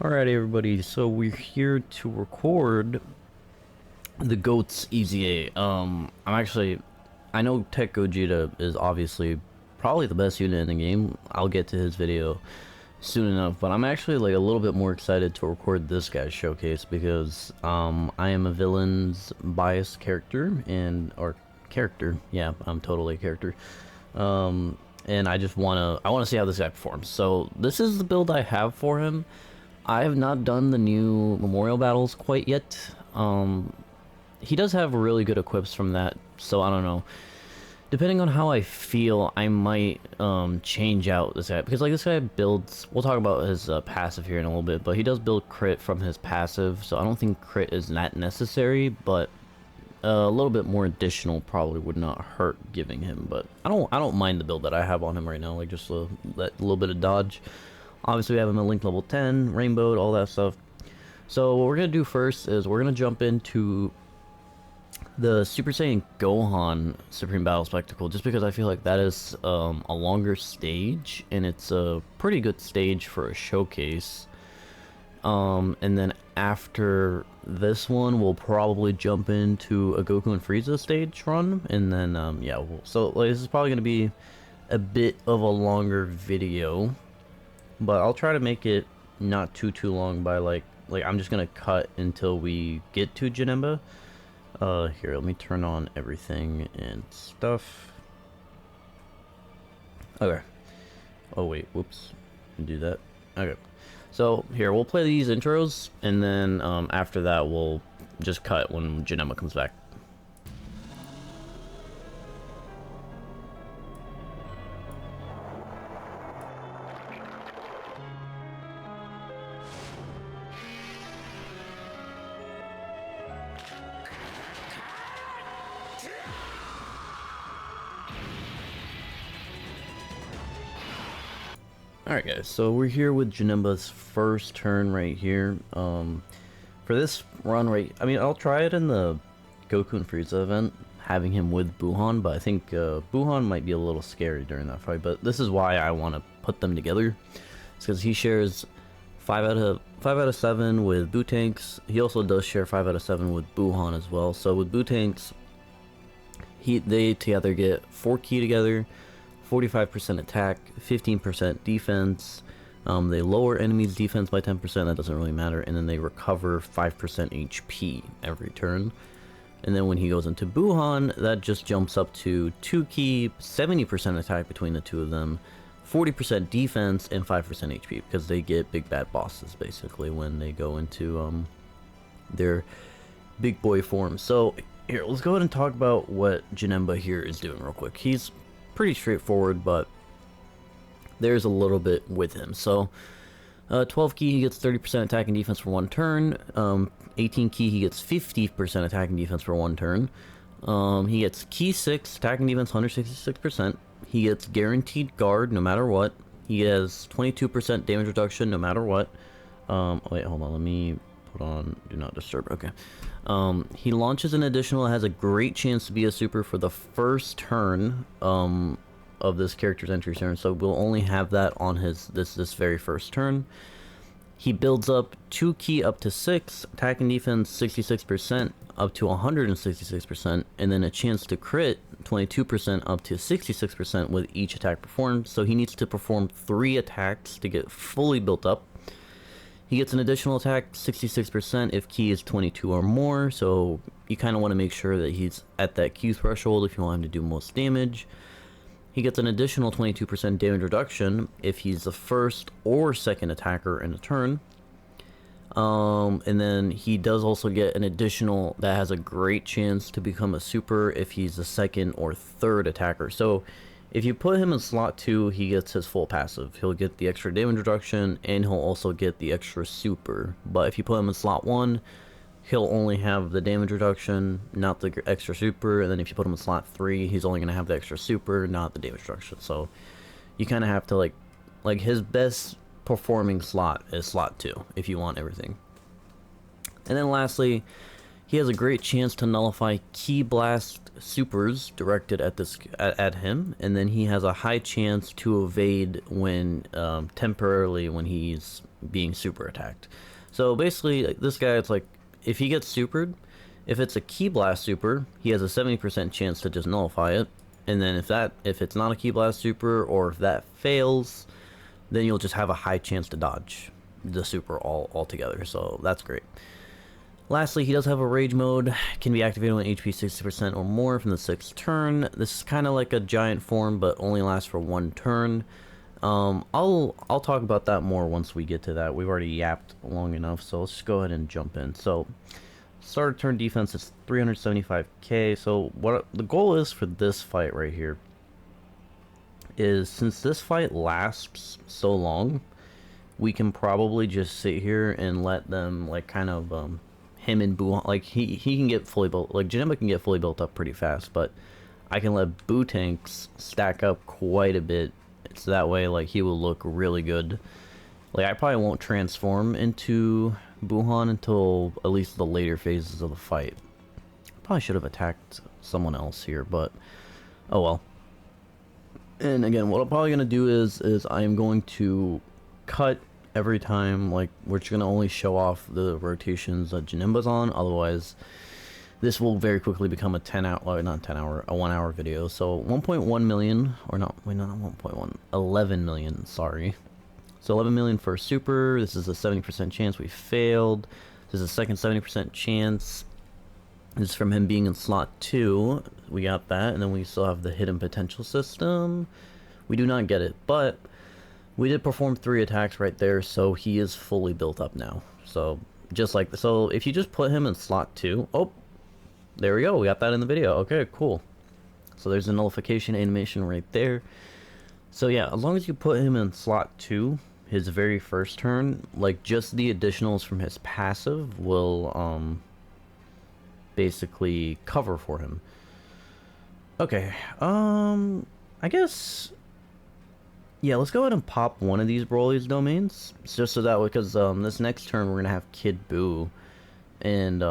Alright everybody, so we're here to record the GOAT's EZA. I know Tech Gogeta is obviously probably the best unit in the game. I'll get to his video soon enough, but I'm actually like a little bit more excited to record this guy's showcase because I am a villain's biased character yeah, I'm totally a character. And I wanna see how this guy performs. So this is the build I have for him. I have not done the new memorial battles quite yet. He does have really good equips from that, so I don't know. Depending on how I feel, I might change out this guy, because like this guy builds, we'll talk about his passive here in a little bit, but he does build crit from his passive, so I don't think crit is that necessary, but a little bit more additional probably would not hurt giving him. But I don't mind the build that I have on him right now, like just that little bit of dodge. Obviously we have him at link level 10, rainbowed, all that stuff. So what we're going to do first is we're going to jump into the Super Saiyan Gohan Supreme Battle Spectacle, just because I feel like that is a longer stage, and it's a pretty good stage for a showcase. And then after this one, we'll probably jump into a Goku and Frieza stage run, and then, yeah, so like, this is probably going to be a bit of a longer video. But I'll try to make it not too long by like I'm just gonna cut until we get to Janemba. Here, let me turn on everything and stuff. Okay. Oh wait, whoops. Do that. Okay. So here, we'll play these intros, and then after that we'll just cut when Janemba comes back. Alright guys, so we're here with Janemba's first turn right here. For this run I mean, I'll try it in the Goku and Frieza event, having him with Buhan, but I think Buhan might be a little scary during that fight, but this is why I want to put them together. It's because he shares 5 out of 7 with Bootanks. He also does share 5 out of 7 with Buhan as well. So with Bootanks, they together get 4 ki together, 45% attack, 15% defense. They lower enemies' defense by 10%, that doesn't really matter, and then they recover 5% HP every turn. And then when he goes into Buhan, that just jumps up to 2 ki, 70% attack between the two of them, 40% defense, and 5% HP, because they get big bad bosses basically when they go into their big boy form. So here, let's go ahead and talk about what Janemba here is doing real quick. He's pretty straightforward, but there's a little bit with him. So 12 ki, he gets 30% attack and defense for 1 turn. 18 ki, he gets 50% attack and defense for 1 turn. He gets ki 6, attack and defense 166%. He gets guaranteed guard no matter what. He has 22% damage reduction no matter what. Wait, hold on, let me put on do not disturb. Okay. He launches an additional, has a great chance to be a super for the first turn of this character's entry turn, so we'll only have that on his this very first turn. He builds up 2 ki up to 6, attack and defense 66% up to 166%, and then a chance to crit 22% up to 66% with each attack performed. So he needs to perform 3 attacks to get fully built up. He gets an additional attack, 66% if ki is 22 or more, so you kind of want to make sure that he's at that ki threshold if you want him to do most damage. He gets an additional 22% damage reduction if he's the first or second attacker in a turn. And then he does also get an additional that has a great chance to become a super if he's the second or third attacker. So if you put him in slot 2, he gets his full passive. He'll get the extra damage reduction, and he'll also get the extra super. But if you put him in slot 1, he'll only have the damage reduction, not the extra super. And then if you put him in slot 3, he's only going to have the extra super, not the damage reduction. So you kind of have to like his best performing slot is slot 2 if you want everything. And then lastly, he has a great chance to nullify Ki Blast supers directed at him, and then he has a high chance to evade when temporarily when he's being super attacked. So basically, this guy, it's like, if he gets supered, if it's a Ki Blast super, he has a 70% chance to just nullify it. And then if it's not a Ki Blast super, or if that fails, then you'll just have a high chance to dodge the super altogether. So that's great. Lastly, he does have a Rage mode, can be activated when HP 60% or more from the 6th turn. This is kind of like a giant form, but only lasts for 1 turn. I'll talk about that more once we get to that. We've already yapped long enough, so let's just go ahead and jump in. So, start of turn defense is 375k. So what the goal is for this fight right here is, since this fight lasts so long, we can probably just sit here and let them, like, kind of him and Buu, like, he can get fully built, like Janemba can get fully built up pretty fast, but I can let Buu tanks stack up quite a bit, so that way, like, he will look really good. Like, I probably won't transform into Buhan until at least the later phases of the fight. Probably should have attacked someone else here, but oh well. And again, what I'm probably gonna do is I am going to cut every time. Like, we're just gonna only show off the rotations that Janemba's on. Otherwise, this will very quickly become a 10-hour, not 10-hour, a 1-hour video. So 1.1 million, or not, wait, not 1.1, 11 million, sorry. So 11 million for super. This is a 70% chance we failed. This is a second 70% chance. This is from him being in slot 2. We got that, and then we still have the hidden potential system. We do not get it, but we did perform 3 attacks right there, so he is fully built up now. So just like, so if you just put him in slot 2, oh, there we go, we got that in the video. Okay, cool. So there's a nullification animation right there. So yeah, as long as you put him in slot 2, his very first turn, like, just the additionals from his passive will basically cover for him. Okay, I guess, yeah, let's go ahead and pop one of these Broly's domains, just so that way, because this next turn we're gonna have Kid Buu, and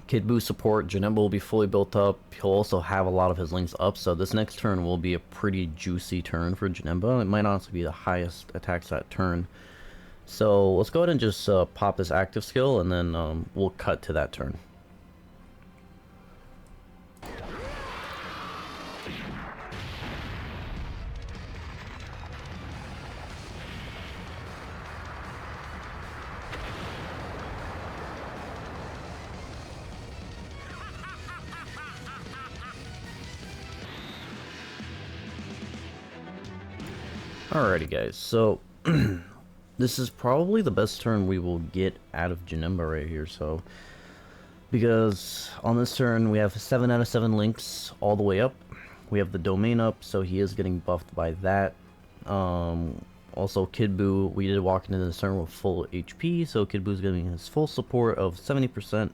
Kid Buu support. Janemba will be fully built up. He'll also have a lot of his links up, so this next turn will be a pretty juicy turn for Janemba. It might honestly be the highest attacks that turn. So let's go ahead and just pop this active skill, and then we'll cut to that turn. Alrighty guys, so this is probably the best turn we will get out of Janemba right here, so because on this turn we have 7 out of 7 links all the way up. We have the domain up, so he is getting buffed by that. Also Kid Buu, we did walk into this turn with full HP, so Kid Buu is getting his full support of 70%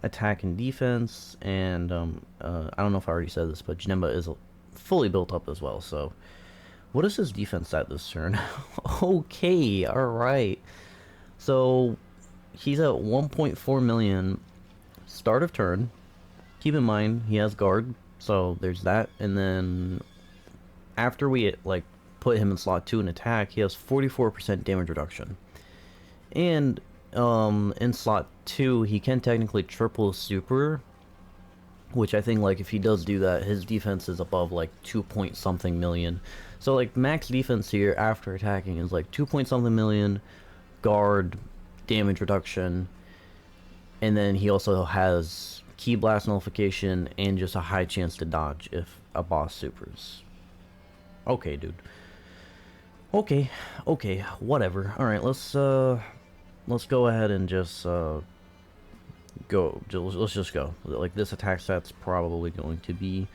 attack and defense, and I don't know if I already said this, but Janemba is fully built up as well, so what is his defense at this turn? Okay, alright. So, he's at 1.4 million start of turn. Keep in mind, he has guard, so there's that. And then, after we, like, put him in slot 2 and attack, he has 44% damage reduction. And, in slot 2, he can technically triple super, which I think, like, if he does do that, his defense is above, like, 2 point something million. So, like, max defense here after attacking is, like, 2 point something million, guard, damage reduction, and then he also has Ki Blast nullification and just a high chance to dodge if a boss supers. Okay, dude. Okay, whatever. Alright, let's go ahead and just, let's just go. Like, this attack stat's probably going to be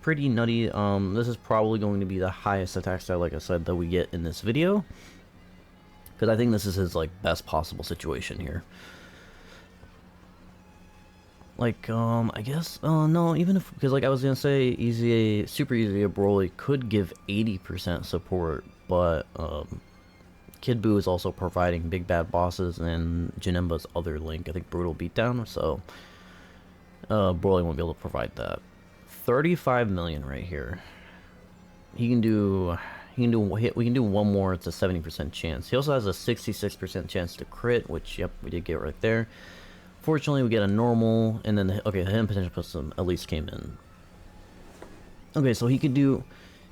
pretty nutty. This is probably going to be the highest attack stat, like I said, that we get in this video, because I think this is his, like, best possible situation here. Like, I guess, no, even if, because, like, I was gonna say, Super Easy Broly could give 80% support, but, Kid Buu is also providing big bad bosses and Janemba's other link, I think Brutal Beatdown, so, Broly won't be able to provide that. 35 million right here. He can do we can do one more. It's a 70% chance. He also has a 66% chance to crit, which yep, we did get right there. Fortunately, we get a normal, and then okay, the hidden potential plus some at least came in. Okay, so he can do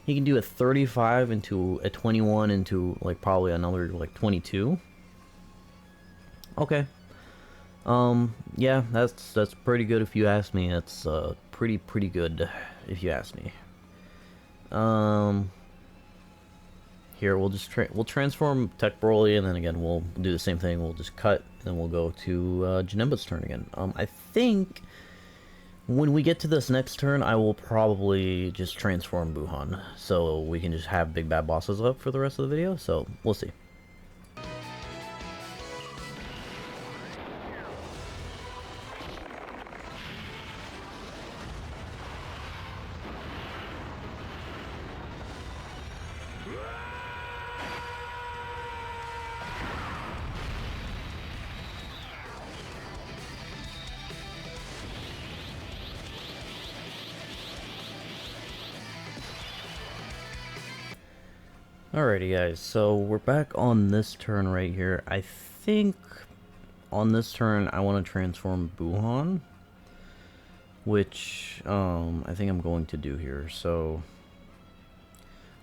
a 35 into a 21 into like probably another like 22. Okay. Yeah, that's pretty good if you ask me. That's pretty good if you ask me. Here we'll just we'll transform Tech Broly, and then again we'll do the same thing. We'll just cut, and then we'll go to Janemba's turn again. I think when we get to this next turn, I will probably just transform Buhan, so we can just have big bad bosses up for the rest of the video. So we'll see. Alrighty guys, so we're back on this turn right here. I think on this turn I want to transform Buhan, which I think I'm going to do here. So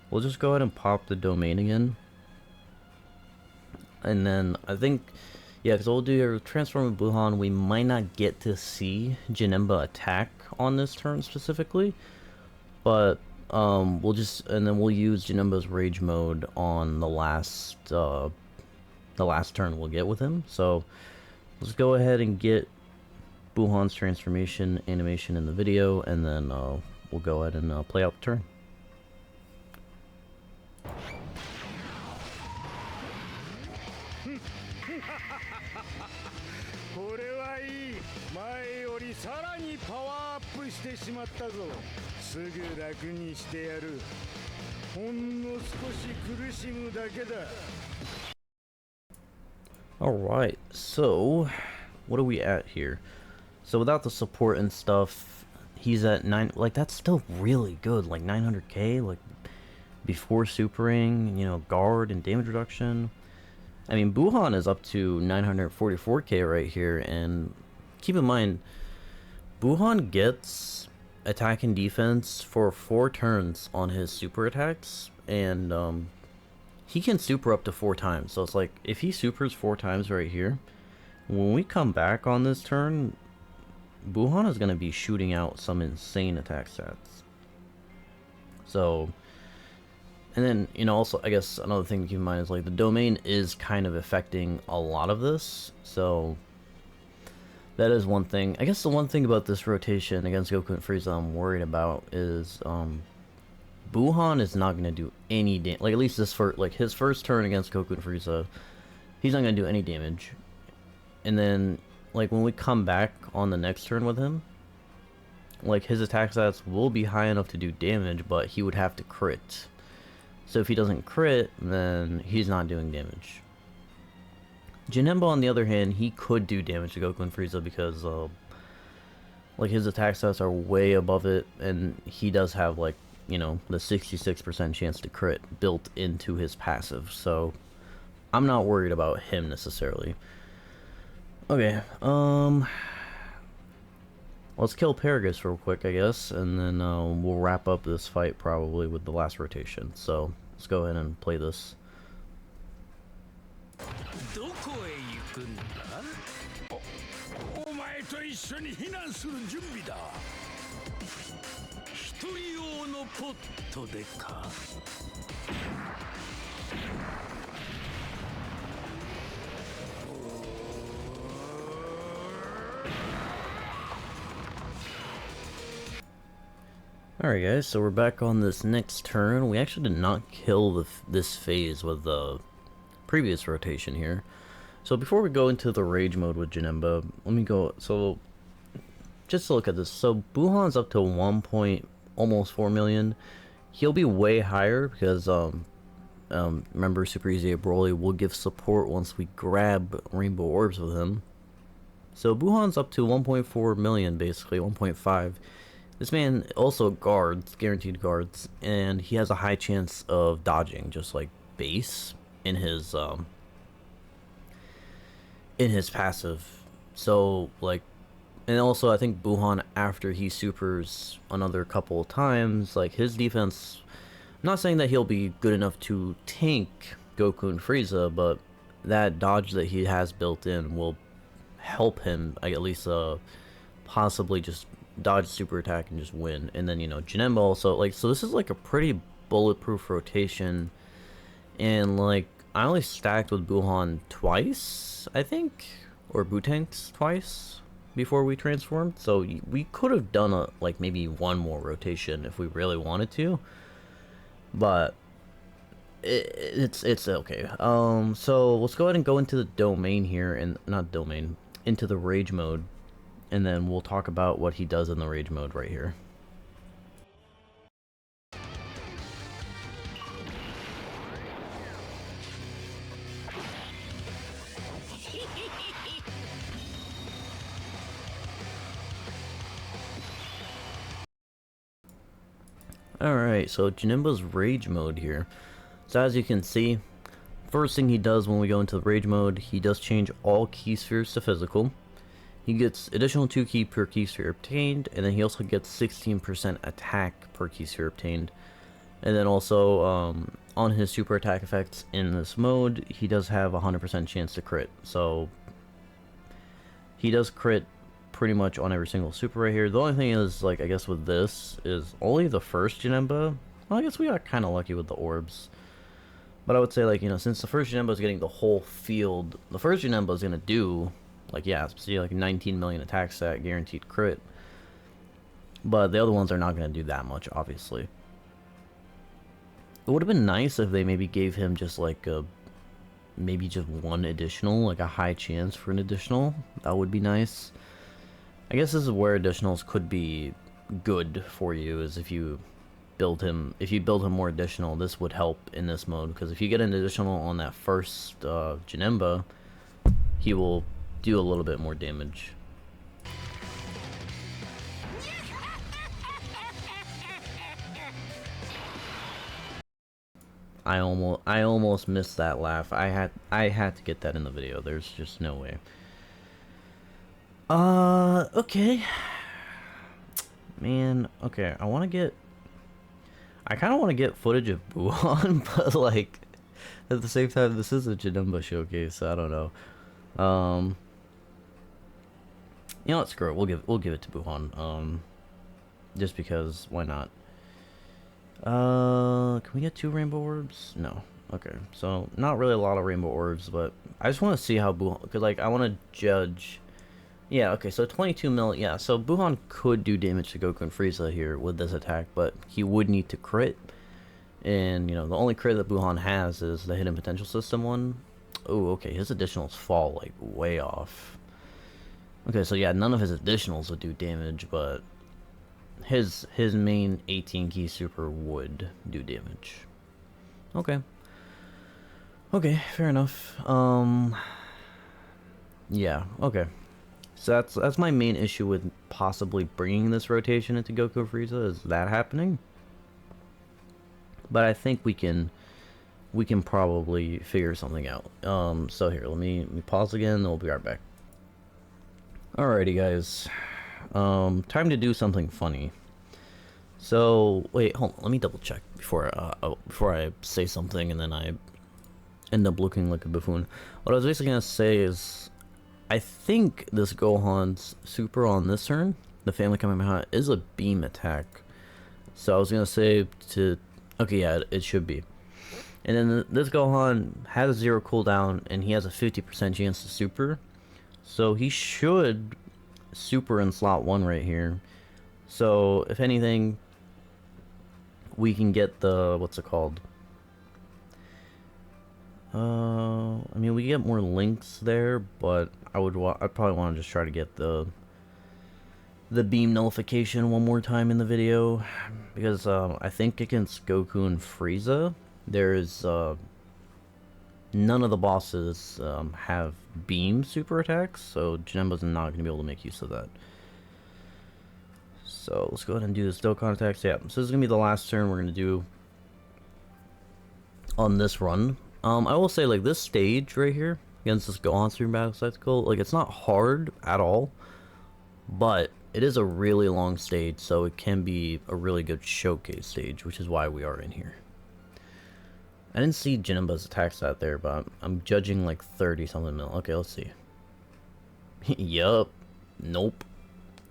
we'll just go ahead and pop the domain again. And then I think, yeah, because we'll do here, transform Buhan, we might not get to see Janemba attack on this turn specifically, but we'll just, and then we'll use Janemba's rage mode on the last turn we'll get with him. So let's go ahead and get Buhan's transformation animation in the video, and then we'll go ahead and play out the turn. Alright, so what are we at here? So without the support and stuff, he's at 9, like that's still really good, like 900k, like before supering, you know, guard and damage reduction. I mean, Buhan is up to 944k right here, and keep in mind, Buhan gets attack and defense for 4 turns on his super attacks, and he can super up to 4 times. So it's like, if he supers 4 times right here, when we come back on this turn, Buhan is going to be shooting out some insane attack stats. So, and then, you know, also, I guess another thing to keep in mind is, like, the domain is kind of affecting a lot of this, so that is one thing. I guess the one thing about this rotation against Goku and Frieza I'm worried about is, Buhan is not going to do any damage. Like, at least this first, like, his first turn against Goku and Frieza, he's not going to do any damage. And then, like, when we come back on the next turn with him, like, his attack stats will be high enough to do damage, but he would have to crit. So if he doesn't crit, then he's not doing damage. Janemba, on the other hand, he could do damage to Goku and Frieza because, like, his attack stats are way above it, and he does have, like, you know, the 66% chance to crit built into his passive, so I'm not worried about him necessarily. Okay, let's kill Paragus real quick, I guess, and then we'll wrap up this fight probably with the last rotation. So let's go ahead and play this. Alright guys, so we're back on this next turn. We actually did not kill this phase with the previous rotation here. So before we go into the rage mode with Janemba, let me go, so just to look at this. So Buhan's up to almost 4 million. He'll be way higher because remember, Super Eza Broly will give support once we grab Rainbow Orbs with him. So Buhan's up to 1.4 million basically, 1.5. This man also guards, guaranteed guards, and he has a high chance of dodging, just like base in his passive. So like, and also I think Buhan, after he supers another couple of times, like his defense. I'm not saying that he'll be good enough to tank Goku and Frieza, but that dodge that he has built in will help him, like, at least possibly just dodge super attack and just win. And then, you know, Janemba also, like, so this is like a pretty bulletproof rotation. And like, I only stacked with Buhan twice, I think, or Butanks twice before we transformed. So we could have done a like maybe one more rotation if we really wanted to, but it's okay. So let's go ahead and go into the domain here, and not domain, into the rage mode, and then we'll talk about what he does in the rage mode right here. Alright, so Janemba's rage mode here. So as you can see, first thing he does when we go into the rage mode, he does change all key spheres to physical. He gets additional 2 ki per key sphere obtained, and then he also gets 16% attack per key sphere obtained. And then also, on his super attack effects in this mode, he does have a 100% chance to crit. So, he does crit pretty much on every single super right here. The only thing is, like, I guess with this, is only the first Janemba. Well, I guess we got kind of lucky with the orbs. But I would say, like, you know, since the first Janemba is getting the whole field, the first Janemba is going to do, like, yeah, see, like 19 million attack stat, guaranteed crit. But the other ones are not going to do that much, obviously. It would have been nice if they maybe gave him just, like, maybe just one additional, like a high chance for an additional. That would be nice. I guess this is where additionals could be good for you, is if you build him more additional, this would help in this mode, because if you get an additional on that first Janemba, he will do a little bit more damage. I almost missed that laugh. I had to get that in the video. There's just no way. Okay. Man, okay, I kind of want to get footage of Buhan, but like, at the same time, this is a Janemba showcase, so I don't know. You know what, screw it, we'll give it to Buhan, just because, why not? Can we get 2 rainbow orbs? No. Okay, so not really a lot of rainbow orbs, but I just want to see how Buhan, because like, I want to judge. Yeah, okay, so 22 mil, yeah, so Buhan could do damage to Goku and Frieza here with this attack, but he would need to crit. And, you know, the only crit that Buhan has is the hidden potential system one. Oh, okay, his additionals fall, like, way off. Okay, so yeah, none of his additionals would do damage, but his main 18 key super would do damage. Okay. Okay, fair enough. Yeah, okay. So that's my main issue with possibly bringing this rotation into Goku Frieza, is that happening. But I think we can probably figure something out. So here, let me pause again, and we'll be right back. Alrighty, guys. Time to do something funny. So wait, hold on, let me double check before I say something and then I end up looking like a buffoon. What I was basically gonna say is, I think this Gohan's super on this turn, the Family Kamehameha, is a beam attack. So I was gonna say to, okay, yeah, it should be. And then this Gohan has 0 cooldown, and he has a 50% chance to super. So he should super in slot 1 right here. So if anything, we can get the, what's it called? I mean, we get more links there, but I'd probably want to just try to get the beam nullification one more time in the video, because I think against Goku and Frieza, there's none of the bosses have beam super attacks, so Janemba's not going to be able to make use of that. So let's go ahead and do this Dokkan attack. So yeah, so this is gonna be the last turn we're gonna do on this run. I will say, like, this stage right here against this Gohan Supreme Battle Spectacle, like, it's not hard at all, but it is a really long stage, so it can be a really good showcase stage, which is why we are in here. I didn't see Janemba's attack stat there, but I'm judging like 30 something mil. Okay, let's see. Yup. Nope.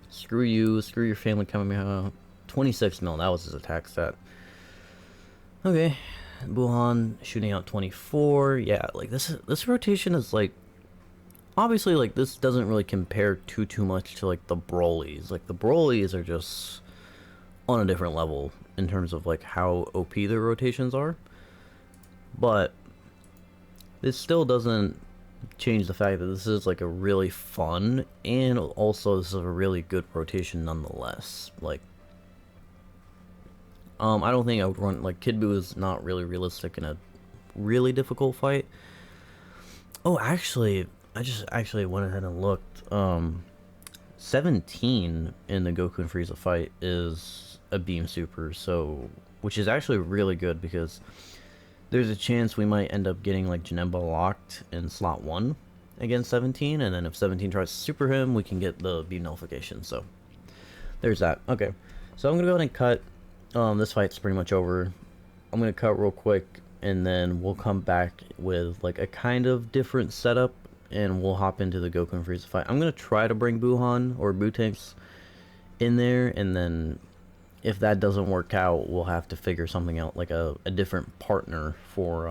Screw you. Screw your family coming out. 26 mil. That was his attack stat. Okay. Buhan shooting out 24. Yeah, like this rotation is like, obviously, like, this doesn't really compare too much to like the Brolys. Like, the Brolys are just on a different level in terms of like how OP their rotations are. But this still doesn't change the fact that this is like a really fun, and also this is a really good rotation nonetheless. Like, I don't think I would run, like, Kid Buu is not really realistic in a really difficult fight. Oh, actually, I just actually went ahead and looked. 17 in the Goku and Frieza fight is a beam super, so, which is actually really good because there's a chance we might end up getting like Janemba locked in slot 1 against 17, and then if 17 tries to super him, we can get the beam nullification. So there's that. Okay, so I'm gonna go ahead and cut. This fight's pretty much over. I'm gonna cut real quick, and then we'll come back with like a kind of different setup, and we'll hop into the Goku and Frieza fight. I'm gonna try to bring Buhan or Butanks in there, and then if that doesn't work out, we'll have to figure something out, like a different partner for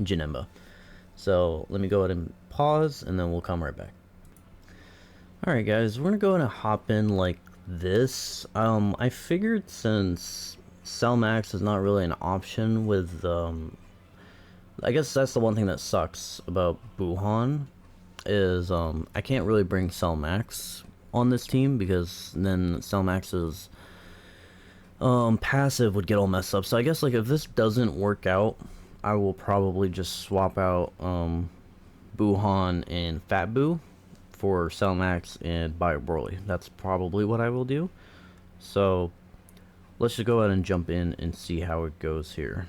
Janemba. So let me go ahead and pause, and then we'll come right back. Alright guys, we're gonna go ahead and hop in like this. I figured since Cell Max is not really an option with, I guess that's the one thing that sucks about Buhan, is I can't really bring Cell Max on this team, because then Cell Max's passive would get all messed up. So I guess, like, if this doesn't work out, I will probably just swap out Buhan and Fat Buu for Cell Max and Bio Broly. That's probably what I will do. So let's just go ahead and jump in and see how it goes here.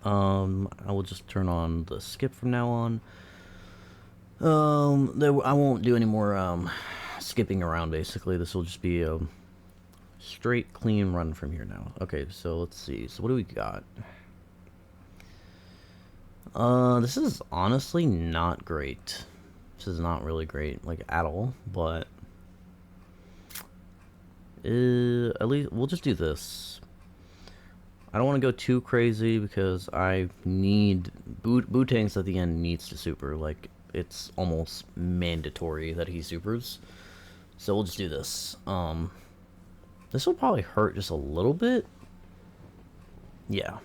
I will just turn on the skip from now on. I won't do any more skipping around. Basically, this will just be a straight clean run from here now. Okay, so let's see. So what do we got? This is honestly not great. This is not really great, like, at all, but at least we'll just do this. I don't want to go too crazy because I need Butanks at the end needs to super. Like, it's almost mandatory that he supers. So we'll just do this. This will probably hurt just a little bit. Yeah.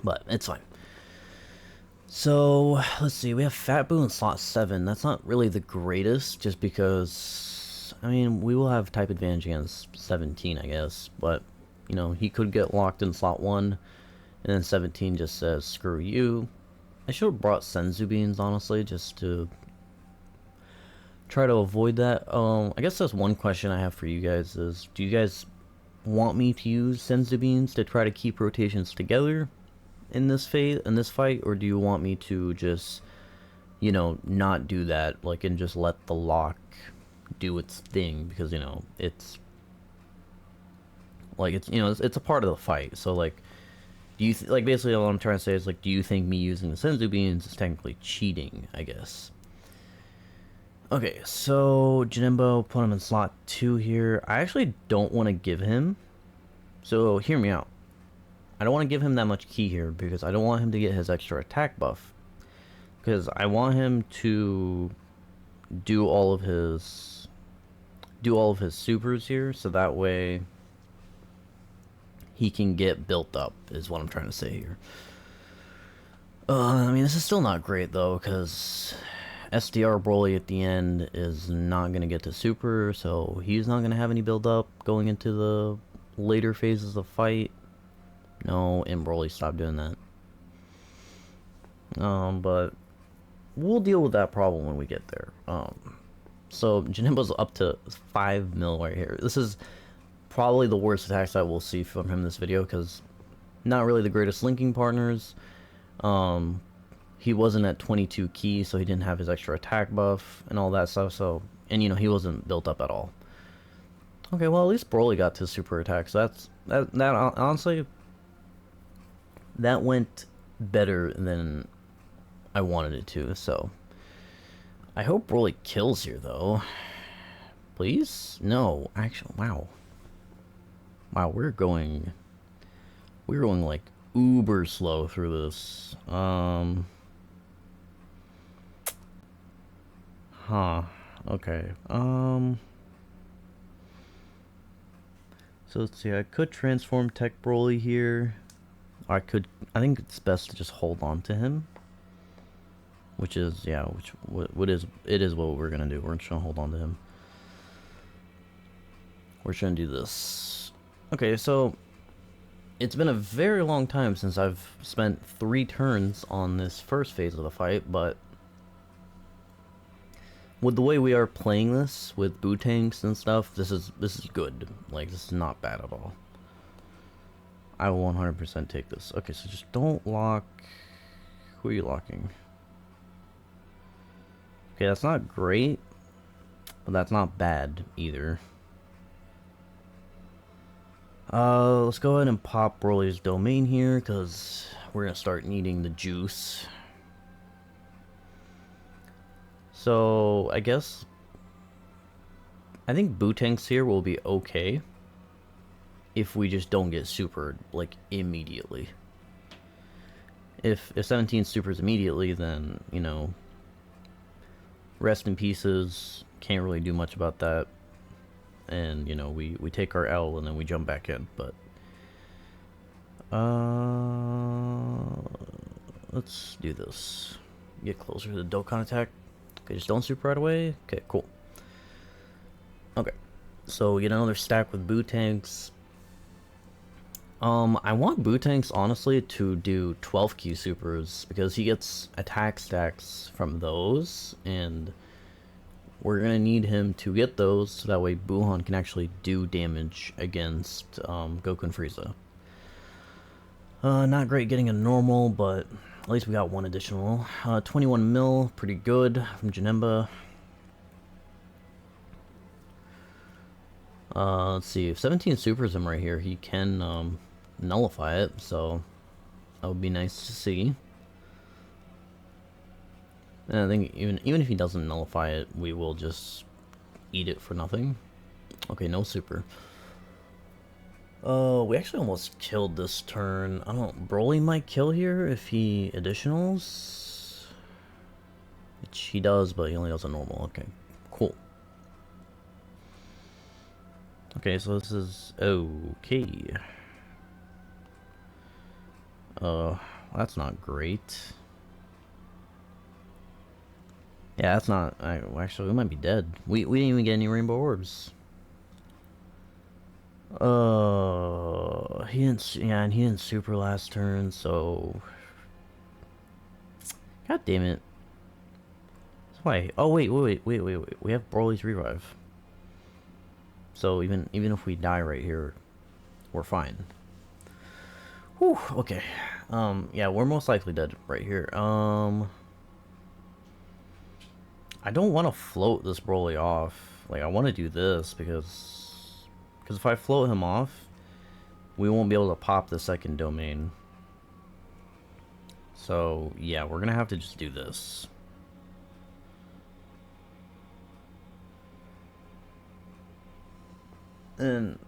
But it's fine. So, let's see. We have Fat Buu in slot 7. That's not really the greatest, just because, I mean, we will have type advantage against 17, I guess. But, you know, he could get locked in slot 1, and then 17 just says, screw you. I should have brought Senzu Beans, honestly, just to try to avoid that. I guess that's one question I have for you guys is, do you guys want me to use Senzu Beans to try to keep rotations together in this fight, or do you want me to just, you know, not do that, like, and just let the lock do its thing? Because, you know, it's like, it's, you know, it's a part of the fight. So, like, do you like, basically all I'm trying to say is, like, do you think me using the Senzu Beans is technically cheating, I guess? Okay, so Janemba, put him in slot 2 here. I actually don't want to give him, so hear me out. I don't want to give him that much ki here because I don't want him to get his extra attack buff. Because I want him to do all of his supers here, so that way he can get built up, is what I'm trying to say here. I mean, this is still not great though, because SDR Broly at the end is not going to get to super, so he's not going to have any build up going into the later phases of the fight. No, and Broly, stop doing that. But we'll deal with that problem when we get there. So Janemba's up to 5 mil right here. This is probably the worst attacks that we'll see from him this video, because not really the greatest linking partners. He wasn't at 22 key, so he didn't have his extra attack buff and all that stuff. So, and you know, he wasn't built up at all. Okay, well at least Broly got to super attack. So that honestly, that went better than I wanted it to. So I hope Broly kills here though. Please? No, actually, wow. Wow, we're going like uber slow through this. Huh. Okay. So let's see. I could transform Tech Broly here. I think it's best to just hold on to him. Which is, yeah, it is what we're gonna do. We're just gonna hold on to him. We're just gonna do this. Okay, so it's been a very long time since I've spent 3 turns on this first phase of the fight, but with the way we are playing this with Boo tanks and stuff, this is good. Like, this is not bad at all. I will 100% take this. Okay, so just don't lock. Who are you locking? Okay, that's not great, but that's not bad either. Let's go ahead and pop Broly's domain here, because we're gonna start needing the juice. So, I think Boo tanks here will be okay if we just don't get supered, like, immediately. If 17 supers immediately, then, you know, rest in pieces, can't really do much about that. And, you know, we take our L and then we jump back in, but... let's do this. Get closer to the Dokkan attack. Okay, just don't super right away. Okay, cool. Okay, so get another stack with Boo tanks. I want Boo tanks, honestly, to do 12 Q supers, because he gets attack stacks from those, and we're gonna need him to get those, so that way Buhan can actually do damage against Goku and Frieza. Not great getting a normal, but at least we got one additional. 21 mil, pretty good from Janemba. Let's see, if 17 supers him right here, he can nullify it, so that would be nice to see. And I think even if he doesn't nullify it, we will just eat it for nothing. Okay, no super. We actually almost killed this turn. I don't... Broly might kill here if he additionals. Which he does, but he only does a normal. Okay, cool. Okay, so this is... okay. That's not great. Yeah, that's not... actually, we might be dead. We didn't even get any rainbow orbs. He didn't... yeah, and he didn't super last turn, so... God damn it. That's why... oh, wait. We have Broly's revive. So, even if we die right here, we're fine. Whew, okay. Yeah, we're most likely dead right here. I don't want to float this Broly off. Like, I want to do this because if I float him off, we won't be able to pop the second domain. So, yeah, we're going to have to just do this. And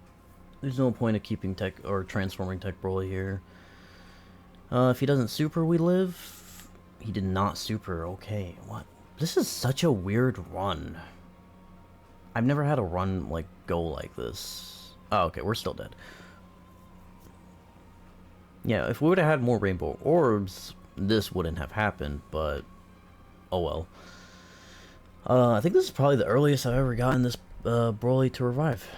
there's no point of keeping Tech or transforming Tech Broly here. If he doesn't super, we live. He did not super. Okay, what? This is such a weird run. I've never had a run, like, go like this. Oh, okay, we're still dead. Yeah, if we would have had more rainbow orbs, this wouldn't have happened, but... oh well. I think this is probably the earliest I've ever gotten this Broly to revive.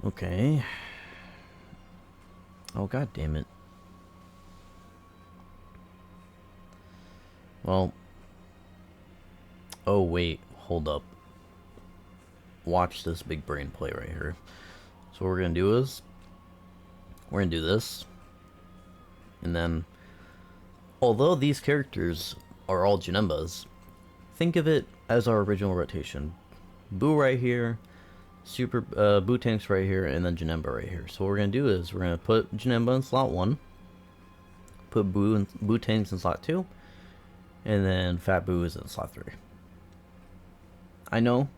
Okay. Oh, god damn it. Well. Oh, wait. Hold up. Watch this big brain play right here. So what we're gonna do is, we're gonna do this. And then, although these characters are all Janembas, think of it as our original rotation. Boo right here, Boo Tanks right here, and then Janemba right here. So what we're gonna do is we're gonna put Janemba in slot 1, put Boo Tanks in slot 2, and then Fat Boo is in slot 3. I know,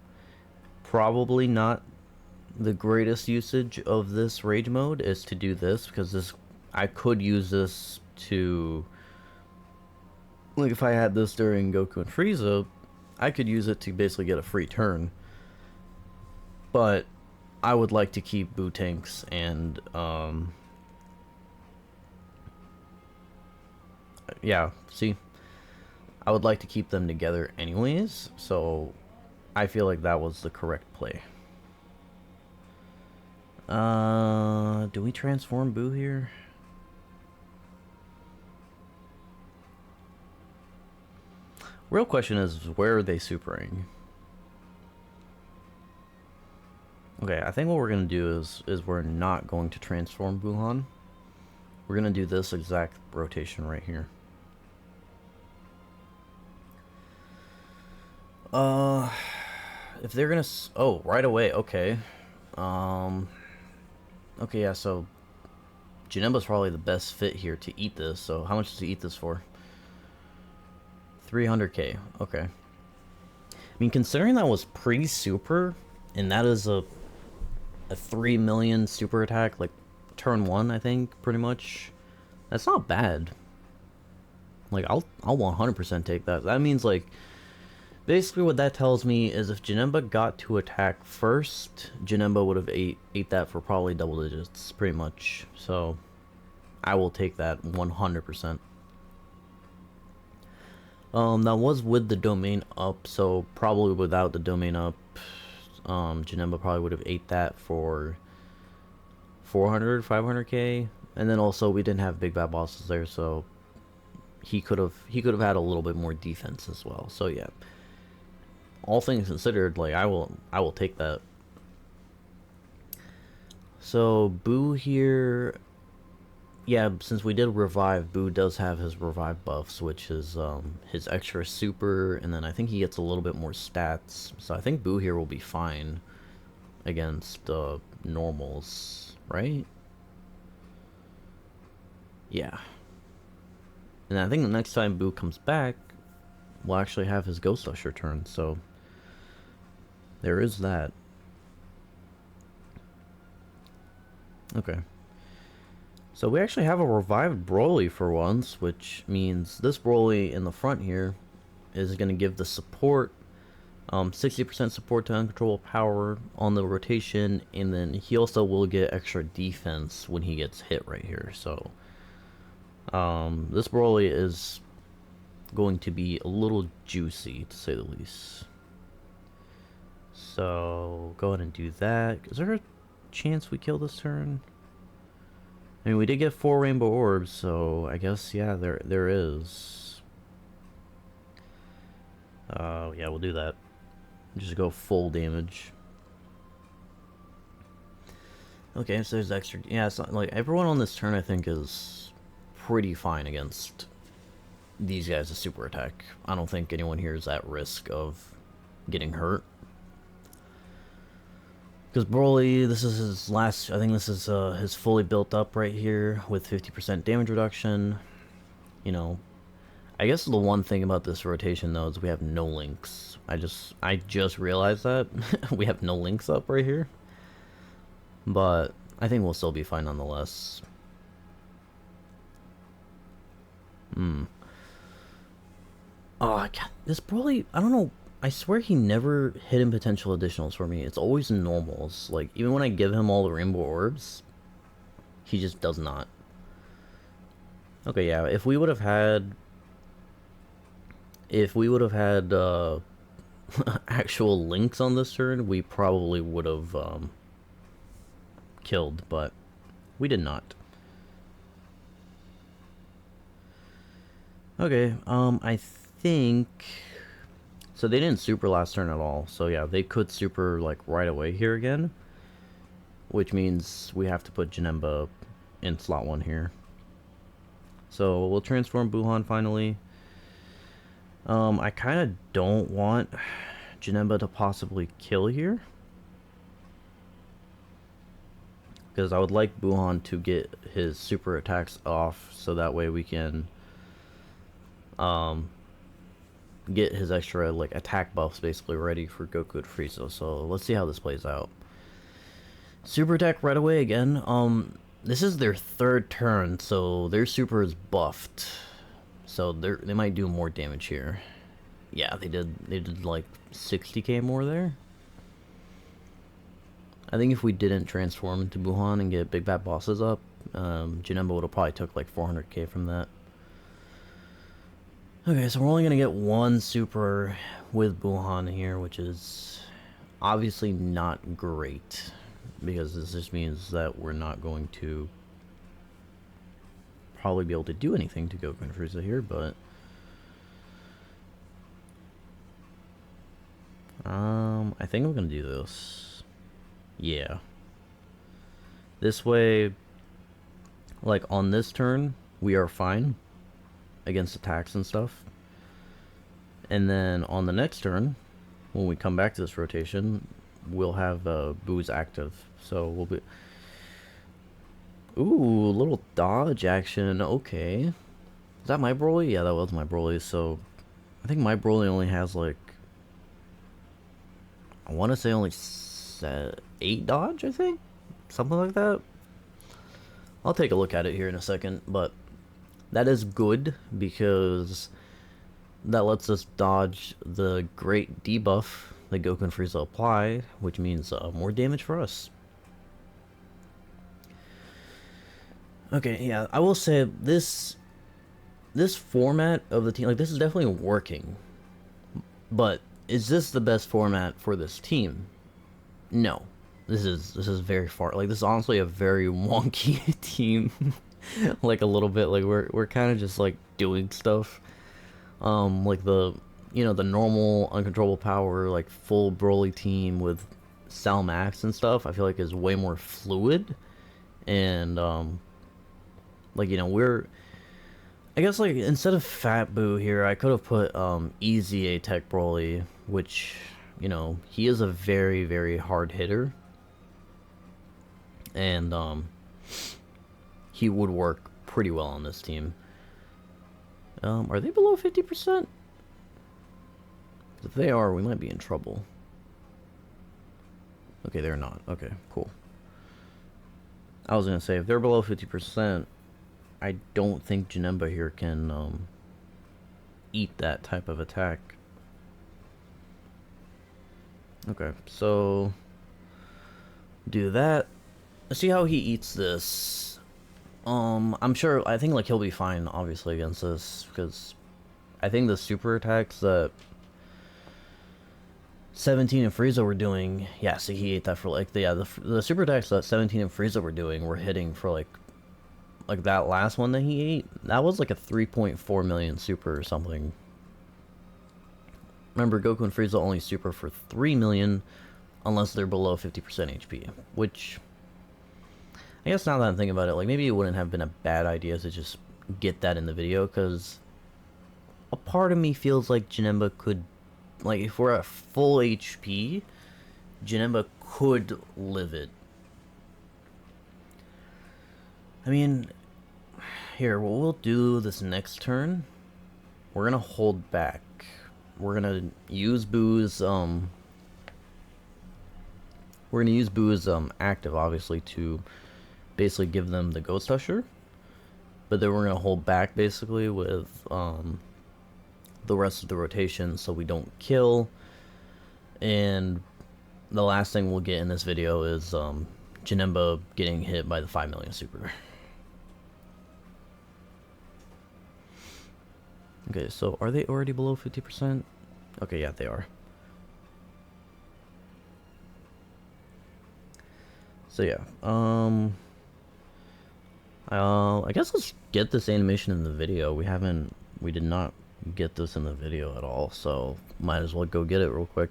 probably not the greatest usage of this rage mode is to do this, because this, I could use this to, like if I had this during Goku and Frieza, I could use it to basically get a free turn. But I would like to keep Boo Tanks and yeah, see, I would like to keep them together anyways, so I feel like that was the correct play. Do we transform Boo here? Real question is, where are they supering? Okay, I think what we're gonna do is we're not going to transform Buhan. We're gonna do this exact rotation right here. If they're gonna, oh, right away, okay. Okay, yeah, so Janemba's probably the best fit here to eat this, so how much does he eat this for? 300k, okay. I mean, considering that was pre-super, and that is a 3 million super attack, like, turn 1, I think, pretty much. That's not bad. Like, I'll 100% take that. That means, like, basically what that tells me is if Janemba got to attack first, Janemba would have ate that for probably double digits, pretty much. So, I will take that 100%. That was with the domain up, so probably without the domain up, Janemba probably would have ate that for 400, 500k, and then also we didn't have big bad bosses there, so he could have had a little bit more defense as well. So yeah, all things considered, like I will take that. So Boo here, yeah, since we did revive, Boo does have his revive buffs, which is his extra super, and then I think he gets a little bit more stats. So I think Boo here will be fine against normals, right? Yeah. And I think the next time Boo comes back, we'll actually have his Ghost Usher turn, so there is that. Okay. So we actually have a revived Broly for once, which means this Broly in the front here is going to give the support, 60% support to uncontrollable power on the rotation, and then he also will get extra defense when he gets hit right here. So this Broly is going to be a little juicy, to say the least. So go ahead and do that. Is there a chance we kill this turn? I mean, we did get 4 rainbow orbs, so I guess, yeah, there is. Yeah, we'll do that. Just go full damage. Okay, so there's extra. Yeah, it's not, like, everyone on this turn, I think, is pretty fine against these guys' super attack. I don't think anyone here is at risk of getting hurt. Because Broly, this is his last, I think this is his fully built up right here with 50% damage reduction. You know, I guess the one thing about this rotation though is we have no links. I just realized that we have no links up right here. But I think we'll still be fine nonetheless. Oh, God, this Broly, I don't know. I swear he never hit in potential additionals for me. It's always normals. Like, even when I give him all the rainbow orbs, he just does not. Okay, yeah, if we would have had... actual links on this turn, we probably would have, killed, but we did not. Okay, I think... So they didn't super last turn at all, so yeah, they could super, like, right away here again. Which means we have to put Janemba in slot 1 here. So we'll transform Buhan finally. I kind of don't want Janemba to possibly kill here, because I would like Buhan to get his super attacks off, so that way we can get his extra like attack buffs basically ready for Goku and Frieza. So let's see how this plays out. Super attack right away again. This is their 3rd turn, so their super is buffed, so they might do more damage here. Yeah, they did like 60k more there. I think if we didn't transform into Buhan and get big bad bosses up, Janemba would have probably took like 400k from that. Okay, so we're only gonna get 1 super with Buhan here, which is obviously not great, because this just means that we're not going to probably be able to do anything to Goku and Frieza here, but I think I'm gonna do this. Yeah. This way, like on this turn, we are fine against attacks and stuff. And then on the next turn, when we come back to this rotation, we'll have Boo's active. So we'll be... Ooh, little dodge action. Okay. Is that my Broly? Yeah, that was my Broly. So I think my Broly only has like... I want to say only 8 dodge, I think? Something like that. I'll take a look at it here in a second, but that is good because that lets us dodge the great debuff that Goku and Frieza apply, which means more damage for us. Okay, yeah, I will say this format of the team, like, this is definitely working, but is this the best format for this team? No. This is very far, like, this is honestly a very wonky team. Like, a little bit, like, we're kind of just, like, doing stuff. Like, the normal uncontrollable power, like, full Broly team with Cell Max and stuff, I feel like is way more fluid. And, like, I guess, like, instead of Fat Boo here, I could have put, Easy Tech Broly, which, he is a very, very hard hitter. And, he would work pretty well on this team. Are they below 50%? If they are, we might be in trouble. Okay, they're not. Okay, cool. I was gonna say, if they're below 50%, I don't think Janemba here can, eat that type of attack. Okay, so... do that. Let's see how he eats this. I'm sure, I think, like, he'll be fine, obviously, against this, because I think the super attacks that 17 and Frieza were doing, yeah, so he ate that for, like, the super attacks that 17 and Frieza were doing were hitting for, like that last one that he ate, that was, like, a 3.4 million super or something. Remember, Goku and Frieza only super for 3 million, unless they're below 50% HP, which... I guess now that I'm thinking about it, like, maybe it wouldn't have been a bad idea to just get that in the video, because a part of me feels like Janemba could, like, if we're at full HP, Janemba could live it. I mean, here, what we'll do this next turn, we're gonna hold back. We're gonna use Boo's, active, obviously, to basically give them the Ghost Usher, but then we're gonna hold back basically with the rest of the rotation so we don't kill. And the last thing we'll get in this video is Janemba getting hit by the 5 million super. Okay, so are they already below 50%? Okay, yeah, they are. So yeah, I guess let's get this animation in the video. We did not get this in the video at all, so might as well go get it real quick.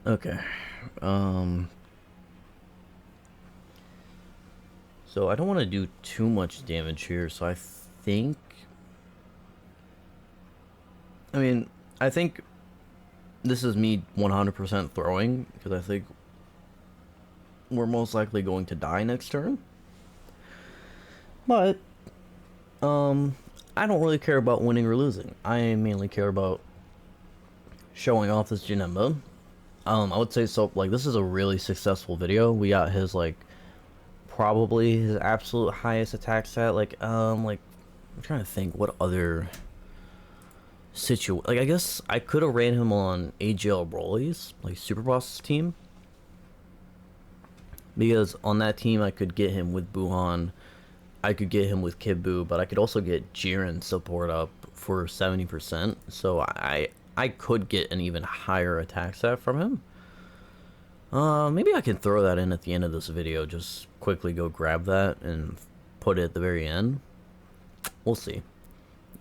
Okay, so I don't want to do too much damage here, so I think, I think this is me 100% throwing, because I think we're most likely going to die next turn. But, I don't really care about winning or losing. I mainly care about showing off this Janemba. I would say so, like, this is a really successful video. We got his, like, probably his absolute highest attack stat. Like, I'm trying to think what other like, I guess I could have ran him on AGL Broly's, like, Super Boss's team. Because on that team, I could get him with Buhan, I could get him with Kid Buu, but I could also get Jiren support up for 70%. So I could get an even higher attack stat from him. Maybe I can throw that in at the end of this video. Just quickly go grab that and put it at the very end. We'll see.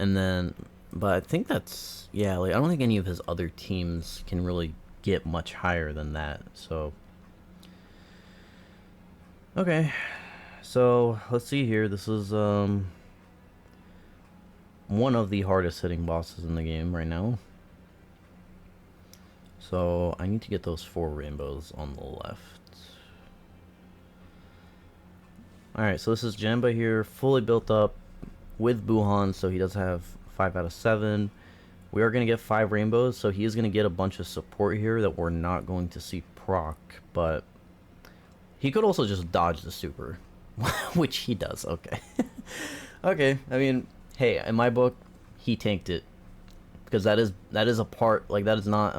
And then, but I think that's, yeah, like, I don't think any of his other teams can really get much higher than that, so. Okay, so let's see here. This is, one of the hardest hitting bosses in the game right now. So I need to get those 4 rainbows on the left. Alright, so this is Janemba here, fully built up with Buhan, so he does have 5 out of 7. We are going to get 5 rainbows, so he is going to get a bunch of support here that we're not going to see proc, but he could also just dodge the super, which he does, okay. Okay, I mean, hey, in my book, he tanked it, because that is a part, like, that is not,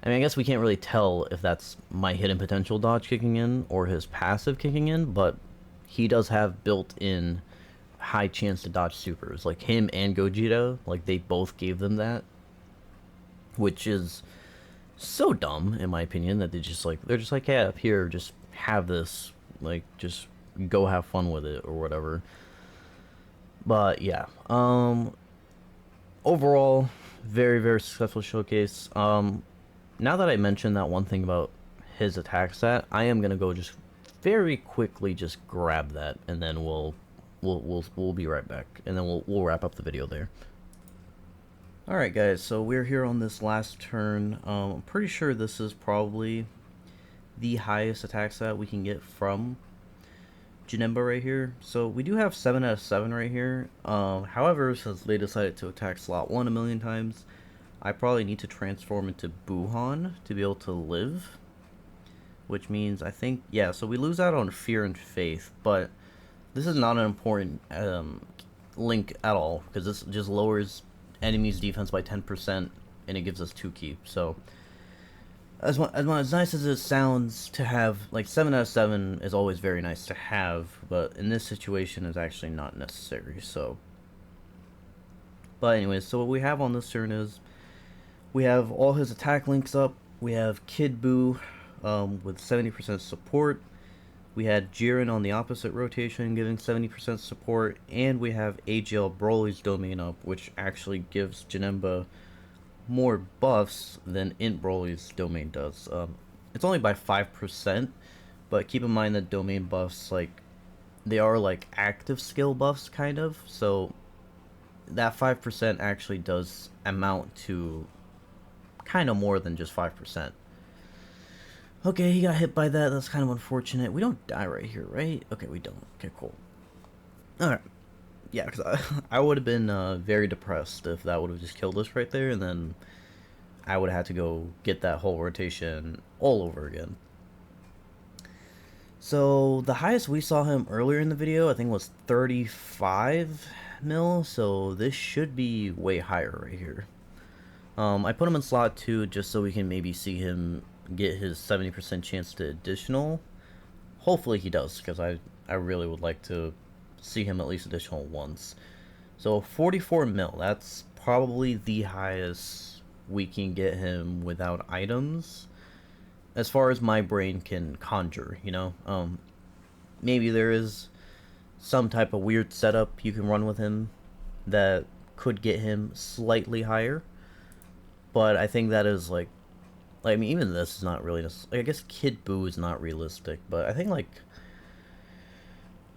I mean, I guess we can't really tell if that's my hidden potential dodge kicking in or his passive kicking in, but he does have built-in high chance to dodge supers. Like, him and Gogeta, like, they both gave them that, which is so dumb, in my opinion, that they're just like, yeah, up here, just have this, like, just go have fun with it, or whatever. But, yeah, overall, very, very successful showcase. Now that I mentioned that one thing about his attack stat, I am gonna go just very quickly just grab that, and then we'll be right back, and then we'll wrap up the video there. All right, guys. So we're here on this last turn. I'm pretty sure this is probably the highest attack stat we can get from Janemba right here. So we do have 7 out of 7 right here. However, since they decided to attack slot 1 a million times, I probably need to transform into Buhan to be able to live. Which means, I think, yeah, so we lose out on Fear and Faith, but this is not an important link at all, because this just lowers enemies' defense by 10%, and it gives us 2 keep. So, as nice as it sounds to have, like, 7 out of 7 is always very nice to have, but in this situation is actually not necessary, so. But anyways, so what we have on this turn is, we have all his attack links up. We have Kid Buu with 70% support. We had Jiren on the opposite rotation giving 70% support, and we have AGL Broly's domain up, which actually gives Janemba more buffs than Int Broly's domain does. It's only by 5%, but keep in mind that domain buffs, like, they are like active skill buffs, kind of, so that 5% actually does amount to kind of more than just 5%. Okay, he got hit by that. That's kind of unfortunate. We don't die right here, right? Okay, we don't. Okay, cool. Alright. Yeah, because I would have been very depressed if that would have just killed us right there, and then I would have had to go get that whole rotation all over again. So the highest we saw him earlier in the video, I think, was 35 mil. So this should be way higher right here. I put him in slot 2 just so we can maybe see him get his 70% chance to additional. Hopefully he does, because I really would like to see him at least additional once. So 44 mil, that's probably the highest we can get him without items, as far as my brain can conjure, you know? Maybe there is some type of weird setup you can run with him that could get him slightly higher. But I think that is I mean, even this is not really, I guess Kid Buu is not realistic, but I think like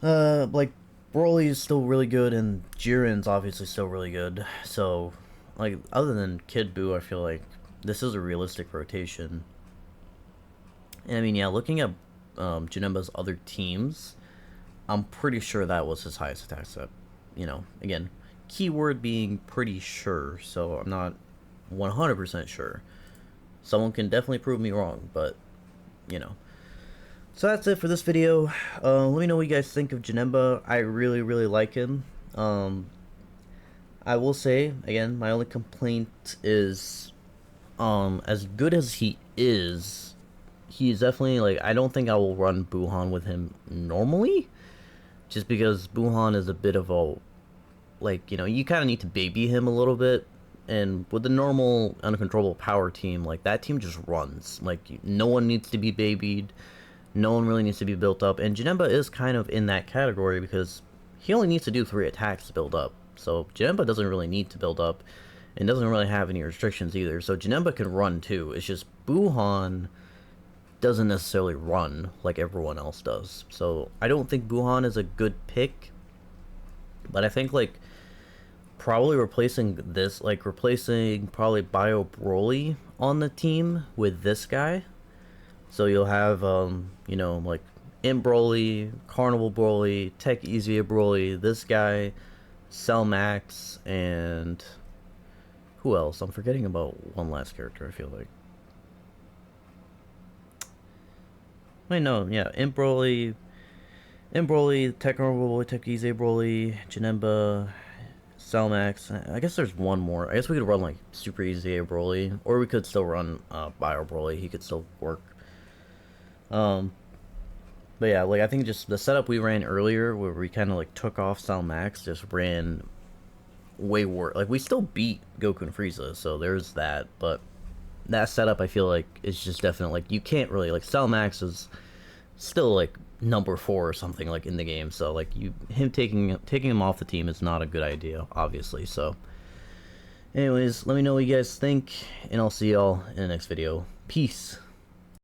Broly is still really good, and Jiren's obviously still really good. So, like, other than Kid Buu, I feel like this is a realistic rotation. And I mean, yeah, looking at Janemba's other teams, I'm pretty sure that was his highest attack step. You know, again, keyword being pretty sure, so I'm not 100% sure. Someone can definitely prove me wrong, but, you know. So that's it for this video. Let me know what you guys think of Janemba. I really, really like him. I will say, again, my only complaint is, as good as he is definitely, like, I don't think I will run Buhan with him normally. Just because Buhan is a bit of a, like, you know, you kind of need to baby him a little bit. And with the normal uncontrollable power team, like, that team just runs. Like, no one needs to be babied. No one really needs to be built up. And Janemba is kind of in that category because he only needs to do 3 attacks to build up. So Janemba doesn't really need to build up and doesn't really have any restrictions either. So Janemba can run too. It's just Buhan doesn't necessarily run like everyone else does. So I don't think Buhan is a good pick. But I think, like, probably replacing probably Bio Broly on the team with this guy. So you'll have, you know, like, Imp Broly, Carnival Broly, Tech Easy Broly, this guy, Cell Max, and who else? I'm forgetting about one last character, I feel like. Wait, no, yeah, Imp Broly, Tech Carnival Broly, Tech Easy Broly, Janemba, Cell Max. I guess there's one more. I guess we could run, like, Super Easy Broly, or we could still run Bio Broly. He could still work. But yeah, like, I think just the setup we ran earlier, where we kind of, like, took off Cell Max, just ran way worse. Like, we still beat Goku and Frieza, so there's that. But that setup, I feel like, is just definitely, like, you can't really, like, Cell Max is still, like, number 4 or something, like, in the game. So, like, him taking him off the team is not a good idea, obviously. So, anyways, let me know what you guys think, and I'll see y'all in the next video. Peace.